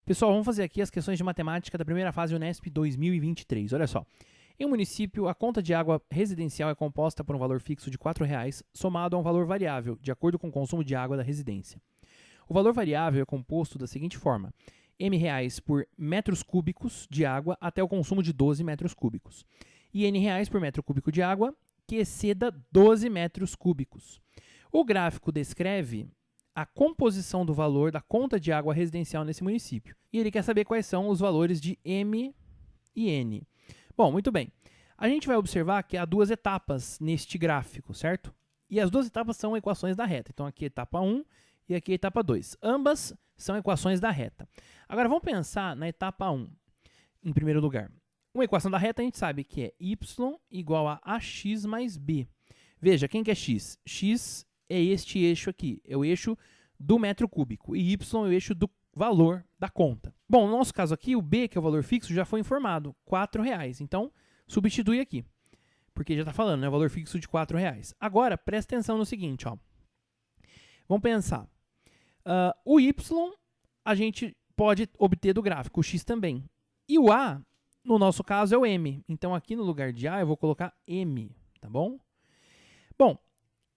Pessoal, vamos fazer aqui as questões de matemática da primeira fase Unesp 2023. Olha só. Em um município, a conta de água residencial é composta por um valor fixo de R$ 4,00 somado a um valor variável, de acordo com o consumo de água da residência. O valor variável é composto da seguinte forma: M reais por metros cúbicos de água até o consumo de 12 metros cúbicos. E N reais por metro cúbico de água que exceda 12 metros cúbicos. O gráfico descreve a composição do valor da conta de água residencial nesse município. E ele quer saber quais são os valores de M e N. Bom, muito bem. A gente vai observar que há duas etapas neste gráfico, certo? E as duas etapas são equações da reta. Então, aqui é etapa 1 e aqui é etapa 2. Ambas são equações da reta. Agora, vamos pensar na etapa 1, em primeiro lugar. Uma equação da reta a gente sabe que é y igual a ax mais b. Veja, quem que é x? X é este eixo aqui, é o eixo do metro cúbico, e y é o eixo do valor da conta. Bom, no nosso caso aqui, o b, que é o valor fixo, já foi informado, R$ 4,00. Então, substitui aqui, porque já está falando, né, o valor fixo de R$ 4,00. Agora, presta atenção no seguinte, ó. Vamos pensar. O y a gente pode obter do gráfico, o x também. E o a, no nosso caso, é o m. Então, aqui no lugar de a, eu vou colocar m, tá bom? Bom,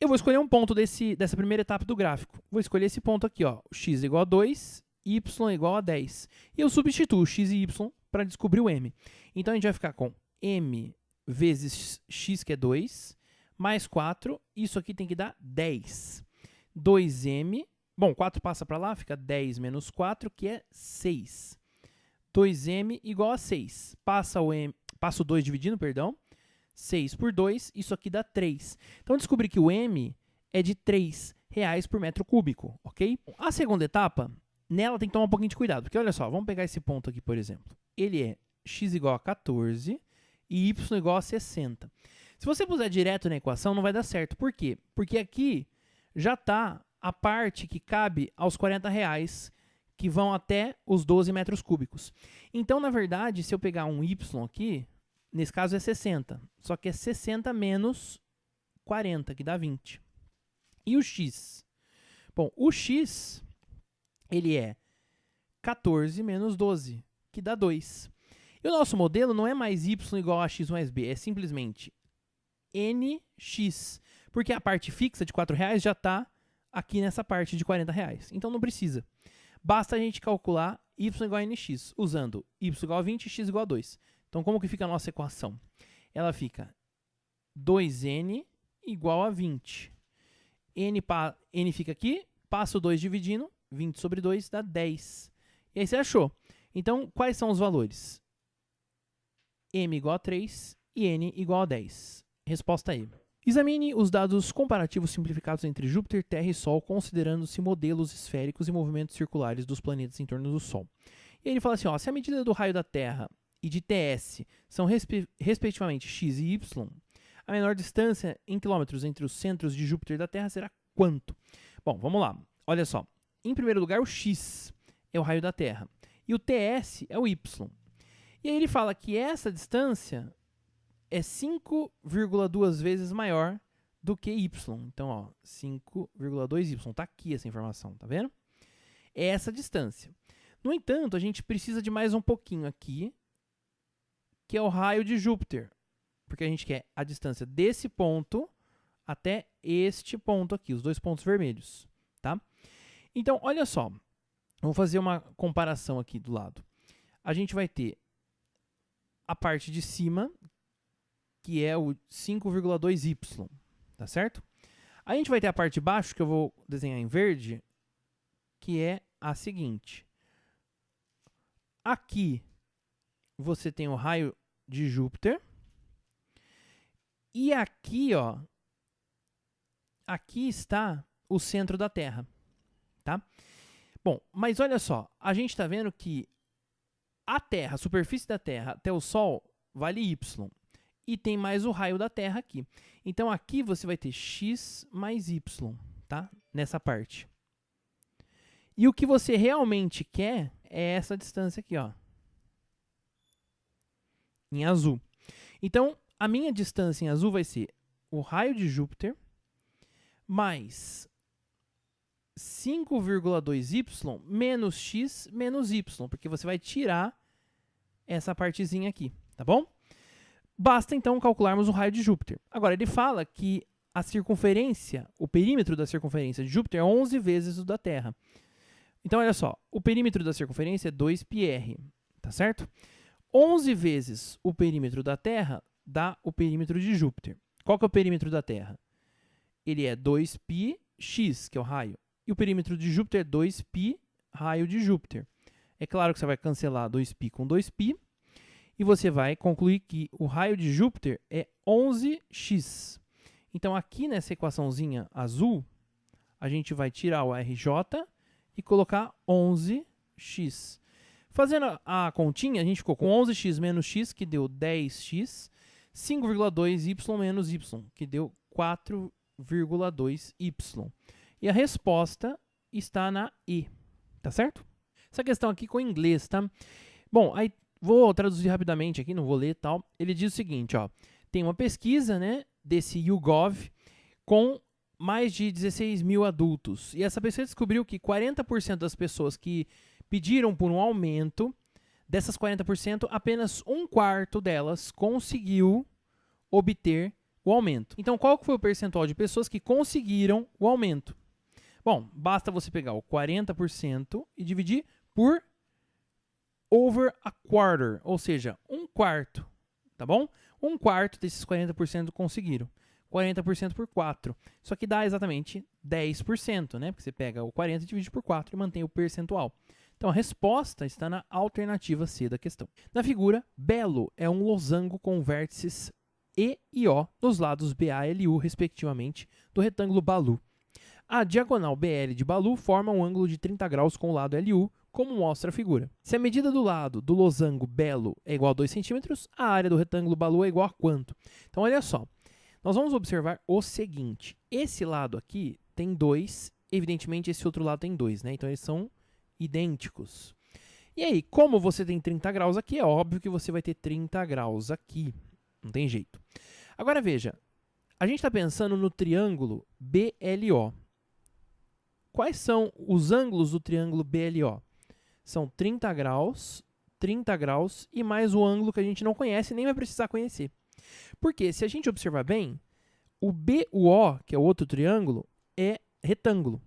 eu vou escolher um ponto dessa primeira etapa do gráfico. Vou escolher esse ponto aqui, ó, x igual a 2, y igual a 10. E eu substituo x e y para descobrir o m. Então, a gente vai ficar com m vezes x, que é 2, mais 4. Isso aqui tem que dar 10. 2m, bom, 4 passa para lá, fica 10 menos 4, que é 6. 2m igual a 6. Passa o 2 dividindo, perdão. 6 por 2, isso aqui dá 3. Então, descobri que o m é de R$ 3,00 por metro cúbico, ok? A segunda etapa, nela tem que tomar um pouquinho de cuidado, porque olha só, vamos pegar esse ponto aqui, por exemplo. Ele é x igual a 14 e y igual a 60. Se você puser direto na equação, não vai dar certo. Por quê? Porque aqui já está a parte que cabe aos R$ 40,00, que vão até os 12 metros cúbicos. Então, na verdade, se eu pegar um y aqui, nesse caso é 60, só que é 60 menos 40, que dá 20. E o x? Bom, o x, ele é 14 menos 12, que dá 2. E o nosso modelo não é mais y igual a x mais b, é simplesmente nx, porque a parte fixa de R$ 4,00 já está aqui nessa parte de R$ 40,00. Então, não precisa. Basta a gente calcular y igual a nx, usando y igual a 20 e x igual a 2. Então, como que fica a nossa equação? Ela fica 2n igual a 20. N fica aqui, passa o 2 dividindo, 20 sobre 2 dá 10. E aí você achou. Então, quais são os valores? M igual a 3 e N igual a 10. Resposta E. Examine os dados comparativos simplificados entre Júpiter, Terra e Sol, considerando-se modelos esféricos e movimentos circulares dos planetas em torno do Sol. E ele fala assim, ó, se a medida do raio da Terra e de TS são respectivamente x e y, a menor distância em quilômetros entre os centros de Júpiter e da Terra será quanto? Bom, vamos lá. Olha só. Em primeiro lugar, o x é o raio da Terra e o TS é o y. E aí ele fala que essa distância é 5,2 vezes maior do que y. Então, ó, 5,2y. Está aqui essa informação, tá vendo? É essa distância. No entanto, a gente precisa de mais um pouquinho aqui, que é o raio de Júpiter, porque a gente quer a distância desse ponto até este ponto aqui, os dois pontos vermelhos, tá? Então, olha só, vamos fazer uma comparação aqui do lado. A gente vai ter a parte de cima, que é o 5,2y, tá certo? A gente vai ter a parte de baixo, que eu vou desenhar em verde, que é a seguinte. Aqui você tem o raio de Júpiter. E aqui, ó, aqui está o centro da Terra, tá? Bom, mas olha só, a gente está vendo que a Terra, a superfície da Terra até o Sol vale y. E tem mais o raio da Terra aqui. Então, aqui você vai ter x mais y, tá? Nessa parte. E o que você realmente quer é essa distância aqui, ó, em azul. Então, a minha distância em azul vai ser o raio de Júpiter mais 5,2y menos x menos y, porque você vai tirar essa partezinha aqui, tá bom? Basta, então, calcularmos o raio de Júpiter. Agora, ele fala que a circunferência, o perímetro da circunferência de Júpiter é 11 vezes o da Terra. Então, olha só, o perímetro da circunferência é 2πr, tá certo? 11 vezes o perímetro da Terra dá o perímetro de Júpiter. Qual que é o perímetro da Terra? Ele é 2πx, que é o raio. E o perímetro de Júpiter é 2π raio de Júpiter. É claro que você vai cancelar 2π com 2π. E você vai concluir que o raio de Júpiter é 11x. Então, aqui nessa equaçãozinha azul, a gente vai tirar o RJ e colocar 11x. Fazendo a continha, a gente ficou com 11x menos x, que deu 10x, 5,2y menos y, que deu 4,2y. E a resposta está na E, tá certo? Essa questão aqui com o inglês, tá? Bom, aí vou traduzir rapidamente aqui, não vou ler e tal. Ele diz o seguinte, ó, tem uma pesquisa, né, desse YouGov com mais de 16 mil adultos. E essa pesquisa descobriu que 40% das pessoas que pediram por um aumento, dessas 40%, apenas 1/4 delas conseguiu obter o aumento. Então, qual foi o percentual de pessoas que conseguiram o aumento? Bom, basta você pegar o 40% e dividir por over a quarter, ou seja, 1/4, tá bom? 1/4 desses 40% conseguiram. 40% por 4. Isso aqui dá exatamente 10%, né? Porque você pega o 40 e divide por 4 e mantém o percentual. Então, a resposta está na alternativa C da questão. Na figura, belo é um losango com vértices E e O nos lados BA e LU, respectivamente, do retângulo BALU. A diagonal BL de BALU forma um ângulo de 30 graus com o lado LU, como mostra a figura. Se a medida do lado do losango belo é igual a 2 centímetros, a área do retângulo BALU é igual a quanto? Então, olha só. Nós vamos observar o seguinte. Esse lado aqui tem 2, evidentemente esse outro lado tem 2, né? Então, eles são idênticos. E aí, como você tem 30 graus aqui, é óbvio que você vai ter 30 graus aqui. Não tem jeito. Agora, veja. A gente está pensando no triângulo BLO. Quais são os ângulos do triângulo BLO? São 30 graus e mais o ângulo que a gente não conhece, nem vai precisar conhecer. Porque, se a gente observar bem, o BUO, que é o outro triângulo, é retângulo.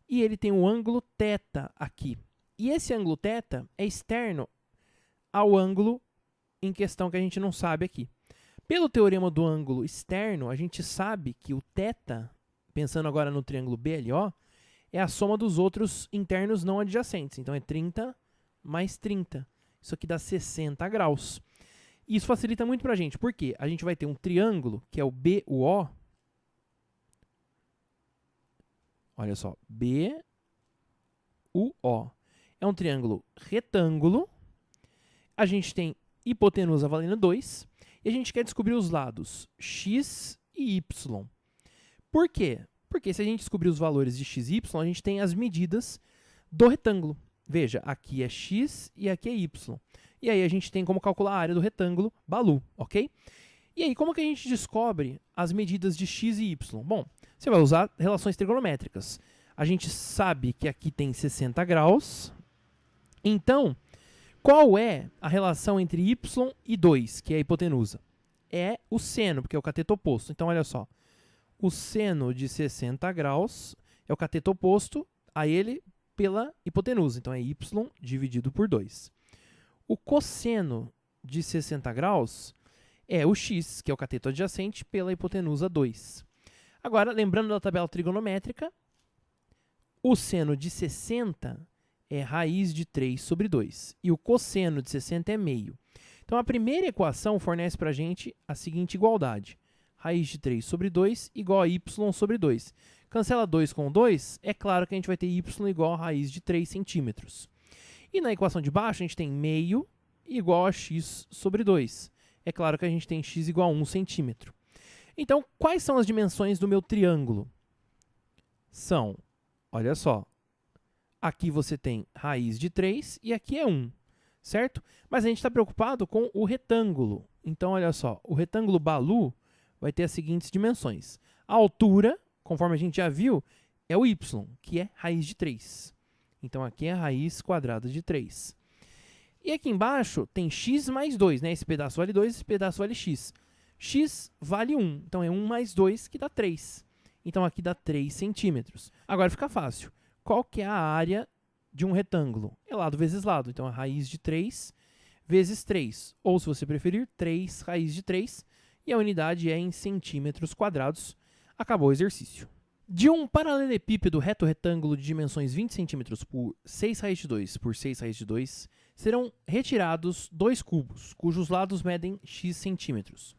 E ele tem um ângulo θ aqui. E esse ângulo θ é externo ao ângulo em questão que a gente não sabe aqui. Pelo teorema do ângulo externo, a gente sabe que o θ, pensando agora no triângulo BLO, é a soma dos outros internos não adjacentes. Então, é 30 mais 30. Isso aqui dá 60 graus. Isso facilita muito para a gente. Por quê? A gente vai ter um triângulo, que é o BUO. Olha só. BUO. É um triângulo retângulo. A gente tem hipotenusa valendo 2. E a gente quer descobrir os lados x e y. Por quê? Porque se a gente descobrir os valores de x e y, a gente tem as medidas do retângulo. Veja, aqui é x e aqui é y. E aí a gente tem como calcular a área do retângulo BALU, ok? E aí, como que a gente descobre as medidas de x e y? Bom, você vai usar relações trigonométricas. A gente sabe que aqui tem 60 graus. Então, qual é a relação entre y e 2, que é a hipotenusa? É o seno, porque é o cateto oposto. Então, olha só. O seno de 60 graus é o cateto oposto a ele pela hipotenusa. Então, é y dividido por 2. O cosseno de 60 graus é o x, que é o cateto adjacente, pela hipotenusa 2. Agora, lembrando da tabela trigonométrica, o seno de 60 é raiz de 3 sobre 2. E o cosseno de 60 é meio. Então, a primeira equação fornece para a gente a seguinte igualdade. Raiz de 3 sobre 2 igual a y sobre 2. Cancela 2 com 2, é claro que a gente vai ter y igual a raiz de 3 centímetros. E na equação de baixo, a gente tem meio igual a x sobre 2. É claro que a gente tem x igual a 1 centímetro. Então, quais são as dimensões do meu triângulo? São, olha só, aqui você tem raiz de 3 e aqui é 1, certo? Mas a gente está preocupado com o retângulo. Então, olha só, o retângulo BALU vai ter as seguintes dimensões. A altura, conforme a gente já viu, é o y, que é raiz de 3. Então, aqui é a raiz quadrada de 3. E aqui embaixo tem x mais 2, né? Esse pedaço vale 2, esse pedaço vale x. X vale 1, então é 1 mais 2 que dá 3. Então, aqui dá 3 centímetros. Agora fica fácil. Qual que é a área de um retângulo? É lado vezes lado. Então, a raiz de 3 vezes 3. Ou, se você preferir, 3 raiz de 3. E a unidade é em centímetros quadrados. Acabou o exercício. De um paralelepípedo reto-retângulo de dimensões 20 cm por 6 raiz de 2 por 6 raiz de 2, serão retirados 2 cubos, cujos lados medem x centímetros.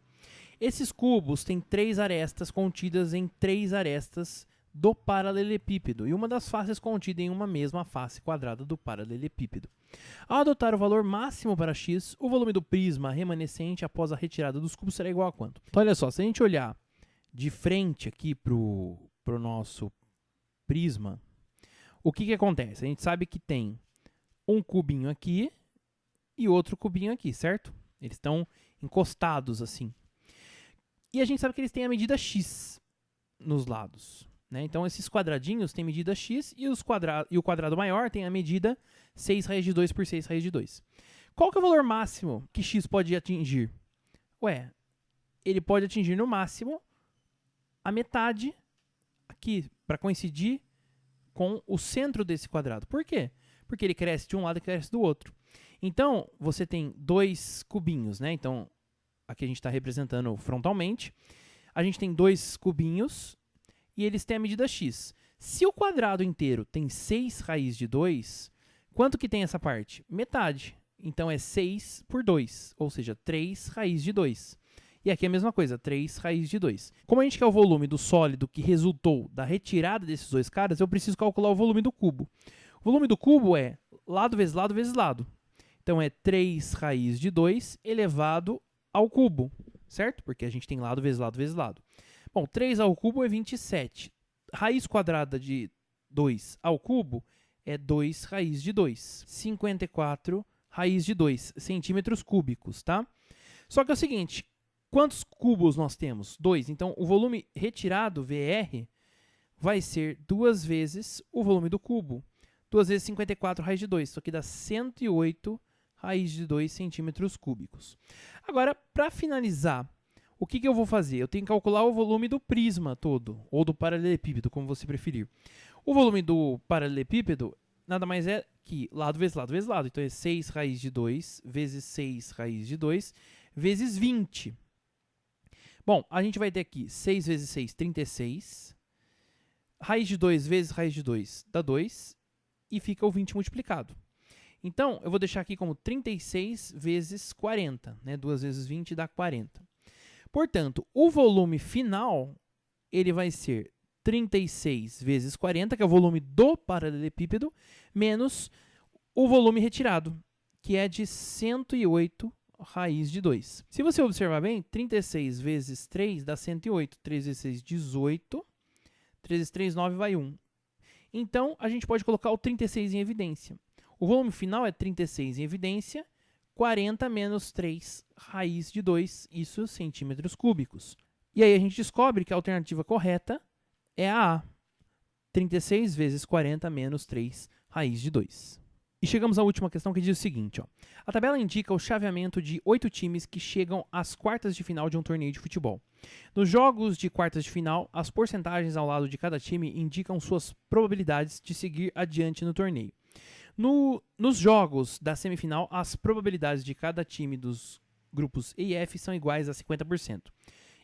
Esses cubos têm 3 arestas contidas em 3 arestas do paralelepípedo e uma das faces contida em uma mesma face quadrada do paralelepípedo. Ao adotar o valor máximo para x, o volume do prisma remanescente após a retirada dos cubos será igual a quanto? Então, olha só, se a gente olhar de frente aqui para o nosso prisma, o que acontece? A gente sabe que tem um cubinho aqui e outro cubinho aqui, certo? Eles estão encostados assim. E a gente sabe que eles têm a medida x nos lados, né? Então, esses quadradinhos têm medida x e o quadrado maior tem a medida 6 raiz de 2 por 6 raiz de 2. Qual que é o valor máximo que x pode atingir? Ué, ele pode atingir no máximo a metade aqui, para coincidir com o centro desse quadrado. Por quê? Porque ele cresce de um lado e cresce do outro. Então, você tem 2 cubinhos, né? Então, aqui a gente está representando frontalmente. A gente tem 2 cubinhos e eles têm a medida x. Se o quadrado inteiro tem 6 raiz de 2, quanto que tem essa parte? Metade. Então, é 6 por 2, ou seja, 3 raiz de 2. E aqui é a mesma coisa, 3 raiz de 2. Como a gente quer o volume do sólido que resultou da retirada desses dois caras, eu preciso calcular o volume do cubo. O volume do cubo é lado vezes lado vezes lado. Então, é 3 raiz de 2 elevado ao cubo, certo? Porque a gente tem lado vezes lado vezes lado. Bom, 3 ao cubo é 27. Raiz quadrada de 2 ao cubo é 2 raiz de 2. 54 raiz de 2 centímetros cúbicos, tá? Só que é o seguinte, quantos cubos nós temos? 2. Então, o volume retirado, VR, vai ser 2 vezes o volume do cubo. 2 vezes 54 raiz de 2. Isso aqui dá 108 raiz de 2 centímetros cúbicos. Agora, para finalizar, o que eu vou fazer? Eu tenho que calcular o volume do prisma todo, ou do paralelepípedo, como você preferir. O volume do paralelepípedo nada mais é que lado vezes lado vezes lado. Então, é 6 raiz de 2 vezes 6 raiz de 2 vezes 20. Bom, a gente vai ter aqui 6 vezes 6, 36. Raiz de 2 vezes raiz de 2 dá 2. E fica o 20 multiplicado. Então, eu vou deixar aqui como 36 vezes 40. Né? 2 vezes 20 dá 40. Portanto, o volume final ele vai ser 36 vezes 40, que é o volume do paralelepípedo, menos o volume retirado, que é de 108 raiz de 2. Se você observar bem, 36 vezes 3 dá 108. 3 vezes 6, 18. 3 vezes 3, 9, vai 1. Então, a gente pode colocar o 36 em evidência. O volume final é 36 em evidência, 40 menos 3 raiz de 2, isso centímetros cúbicos. E aí a gente descobre que a alternativa correta é a A. 36 vezes 40 menos 3 raiz de 2. E chegamos à última questão que diz o seguinte, ó. A tabela indica o chaveamento de 8 times que chegam às quartas de final de um torneio de futebol. Nos jogos de quartas de final, as porcentagens ao lado de cada time indicam suas probabilidades de seguir adiante no torneio. Nos jogos da semifinal, as probabilidades de cada time dos grupos E e F são iguais a 50%.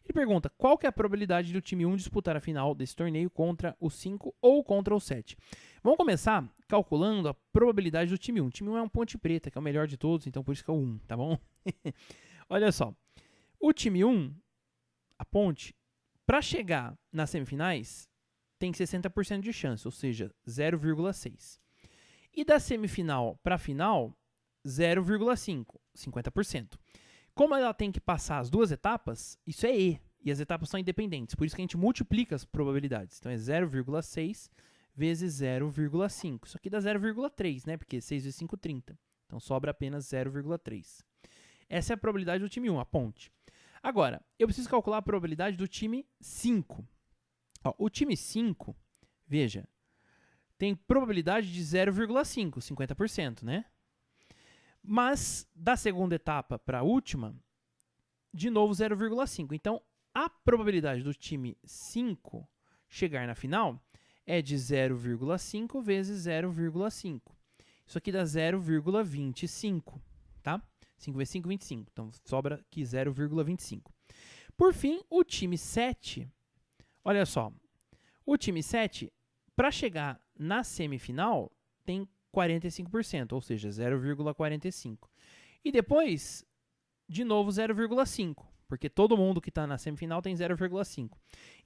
Ele pergunta qual que é a probabilidade do time 1 disputar a final desse torneio contra o 5 ou contra o 7. Vamos começar calculando a probabilidade do time 1. O time 1 é um Ponte Preta, que é o melhor de todos, então por isso que é o 1, tá bom? Olha só, o time 1, a Ponte, para chegar nas semifinais, tem 60% de chance, ou seja, 0,6. E da semifinal para a final, 0,5, 50%. Como ela tem que passar as duas etapas, isso é E, e as etapas são independentes, por isso que a gente multiplica as probabilidades. Então, é 0,6 vezes 0,5. Isso aqui dá 0,3, né? Porque 6 vezes 5, 30. Então, sobra apenas 0,3. Essa é a probabilidade do time 1, a Ponte. Agora, eu preciso calcular a probabilidade do time 5. Ó, o time 5, veja, tem probabilidade de 0,5, 50%, né? Mas da segunda etapa para a última, de novo 0,5. Então, a probabilidade do time 5 chegar na final é de 0,5 vezes 0,5. Isso aqui dá 0,25, tá? 5 vezes 5, 25. Então, sobra aqui 0,25. Por fim, o time 7, olha só, o time 7, para chegar na semifinal, tem 45%, ou seja, 0,45. E depois, de novo, 0,5, porque todo mundo que está na semifinal tem 0,5.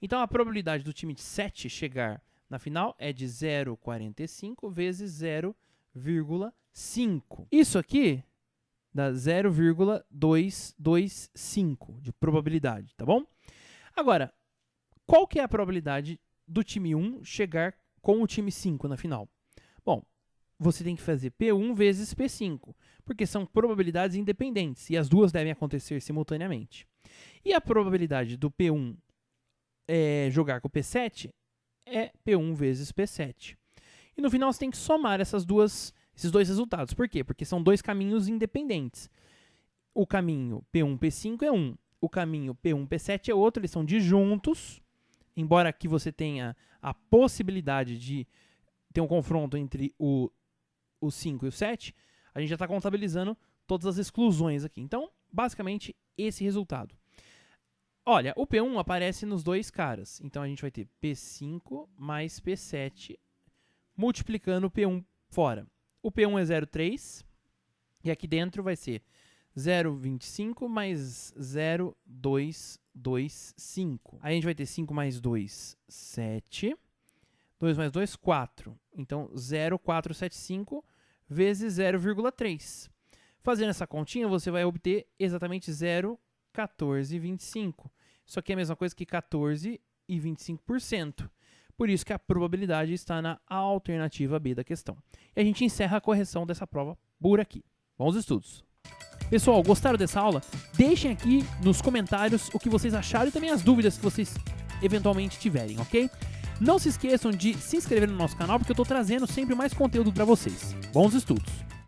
Então, a probabilidade do time 7 chegar na final é de 0,45 vezes 0,5. Isso aqui dá 0,225 de probabilidade, tá bom? Agora, qual que é a probabilidade do time 1 chegar com o time 5 na final? Bom, você tem que fazer P1 vezes P5, porque são probabilidades independentes e as duas devem acontecer simultaneamente. E a probabilidade do P1 jogar com o P7 é P1 vezes P7. E no final você tem que somar esses dois resultados. Por quê? Porque são dois caminhos independentes. O caminho P1, P5 é um. O caminho P1, P7 é outro. Eles são disjuntos. Embora aqui você tenha a possibilidade de ter um confronto entre o 5 e o 7, a gente já está contabilizando todas as exclusões aqui. Então, basicamente, esse resultado. Olha, o P1 aparece nos dois caras. Então, a gente vai ter P5 mais P7 multiplicando o P1 fora. O P1 é 0,3 e aqui dentro vai ser 0,25 mais 0,225. Aí a gente vai ter 5 mais 2, 7. 2 mais 2, 4. Então, 0,475 vezes 0,3. Fazendo essa continha, você vai obter exatamente 0,1425. Isso aqui é a mesma coisa que 14,25%. Por isso que a probabilidade está na alternativa B da questão. E a gente encerra a correção dessa prova por aqui. Bons estudos! Pessoal, gostaram dessa aula? Deixem aqui nos comentários o que vocês acharam e também as dúvidas que vocês eventualmente tiverem, ok? Não se esqueçam de se inscrever no nosso canal, porque eu estou trazendo sempre mais conteúdo para vocês. Bons estudos!